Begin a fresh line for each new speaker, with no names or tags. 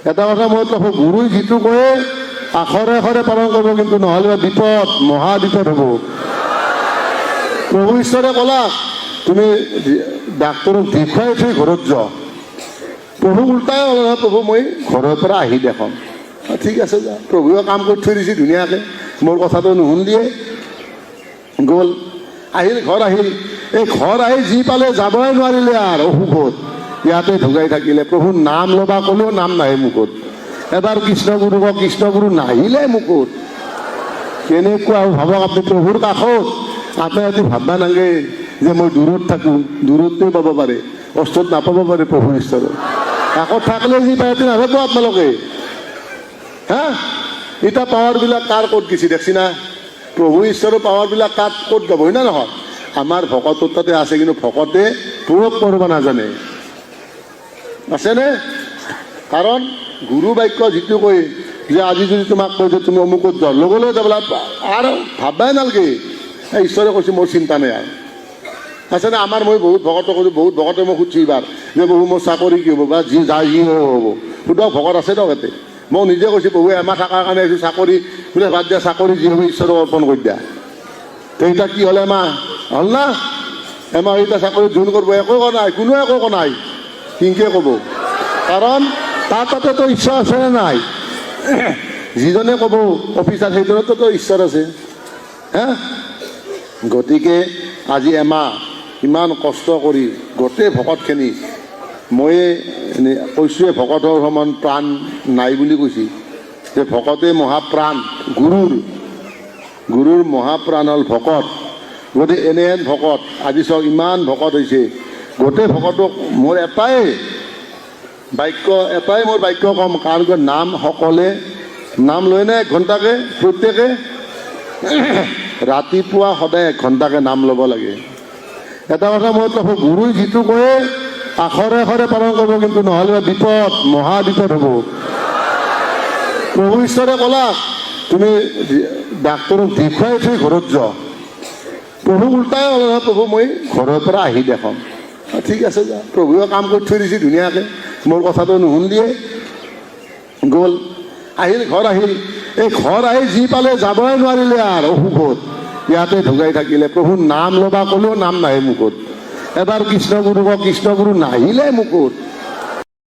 এটা কথা মই কৈছোঁ, গুৰুই যিটো কয় আখৰে আখৰে পালন কৰিব, কিন্তু নহ'লে বিপদ, মহা বিপদ হ'ব। প্ৰভু ঈশ্বৰে ক'লা তুমি ডাক্তৰক দেখুৱাই থৈ ঘৰত যোৱা। প্ৰভু উল্টাই হ'ল নহয়, প্ৰভু মই ঘৰৰ পৰা আহি দেখাম। ঠিক আছে যা, প্ৰভুৱে কাম কৰি থৈ দিছে ধুনীয়াকৈ, মোৰ কথাটো নুশুনিয়ে গ'ল। আহিল ঘৰ আহিল, এই ঘৰ আহি যি পালে যাবই নোৱাৰিলে আৰু অসুখত, ইয়াতে ঢুকাই থাকিলে। প্ৰভুৰ নাম ল'বা ক'লেও নাম নাহে মুখত। এবাৰ কৃষ্ণগুৰু কওক, কৃষ্ণগুৰু নাহিলে মুখত। কেনেকুৱা ভাবক আপুনি, প্ৰভুৰ কাষত আপে ৰাতি ভাববা নাগে যে মই দূৰত থাকোঁ, দূৰতে পাব পাৰে, ওচৰত নাপাব পাৰে প্ৰভু ঈশ্বৰক। কাষত থাকিলে যি পায় নাভাব আপোনালোকে। হা এতিয়া পাৱাৰবিলাক কাৰ ক'ত গেছি দেখছি না? প্ৰভু ঈশ্বৰৰ পাৱাৰবিলাক কাক ক'ত যাব, হয় না নহয়? আমাৰ ভকতৰ তাতে আছে, কিন্তু ভকতে প্ৰয়োগ কৰিব নাজানে, আছেনে? কাৰণ গুৰু বাক্য যিটো কয় যে আজি যদি তোমাক কয় যে তুমি অমুকত যোৱা, লগে লগে যাবলৈ আৰু ভাববাই নালাগে। ঈশ্বৰে কৈছে মোৰ চিন্তা নাই আৰু, আছেনে? আমাৰ মই বহুত ভকতক কৈছোঁ, বহুত ভকতে মই সুধিছোঁ এইবাৰ যে বহু মোৰ চাকৰি কি হ'ব বা যি যায় যি হ'ব, সুধক ভকত আছে দিয়ক ইয়াতে। মই নিজে কৈছোঁ বহু এমাহ থকাৰ কাৰণে আহিছোঁ, চাকৰি বোলে বাদ দিয়া, চাকৰি যি হ'ব ঈশ্বৰক অৰ্পণ কৰি দিয়া। এতিয়া কি হ'ল, এমাহ হ'ল না? এমাহ এতিয়া চাকৰিত জোন কৰিব, একো কোৱা নাই, কোনো একো কোৱা নাই। কিনকে ক'ব? কাৰণ তাৰ তাতেতো ঈশ্বৰ আছে নে নাই? যিজনে ক'ব অফিচাৰ, সেইজনতো ঈশ্বৰ আছে। হা গতিকে আজি এমাহ ইমান কষ্ট কৰি গোটেই ভকতখিনি, মই কৈছোঁৱে ভকতৰ সমান প্ৰাণ নাই বুলি কৈছে, যে ভকতে মহাপ্ৰাণ, গুৰুৰ মহাপ্ৰাণ হ'ল ভকত। গতিকে এনেহেন ভকত আজি চাওক ইমান ভকত হৈছে। গোটেই ভকতক মোৰ এটাই বাক্য, এটাই মোৰ বাক্য ক'ম, কাৰণ নাম সকলে নাম লৈ নে 1 ঘণ্টাকৈ প্ৰত্যেকে? ৰাতিপুৱা সদায় 1 ঘণ্টাকৈ নাম ল'ব লাগে। এটা কথা মই কৈছোঁ, গুৰুই যিটো কয় আখৰে আখৰে পালন কৰিব, কিন্তু নহ'লে বিপদ, মহা বিপদ হ'ব। প্ৰভু ঈশ্বৰে ক'লা তুমি ডাক্তৰক দেখুৱাই থৈ ঘৰত যোৱা। প্ৰভু উল্টাই হ'ল নহয়, প্ৰভু মই ঘৰৰ পৰা আহি দেখাম। ঠিক আছে যা, প্ৰভুৱে কাম কৰি থৈ দিছে ধুনীয়াকৈ, মোৰ কথাটো নুশুনিয়ে গ'ল। আহিল ঘৰ আহিল, এই ঘৰ আহি যি পালে যাবই নোৱাৰিলে আৰু অসুখত, ইয়াতে ঢুকাই থাকিলে। প্ৰভুৰ নাম ল'বা ক'লেও নাম নাহে মুখত। এবাৰ কৃষ্ণগুৰু কওক, কৃষ্ণগুৰু নাহিলে মুখত।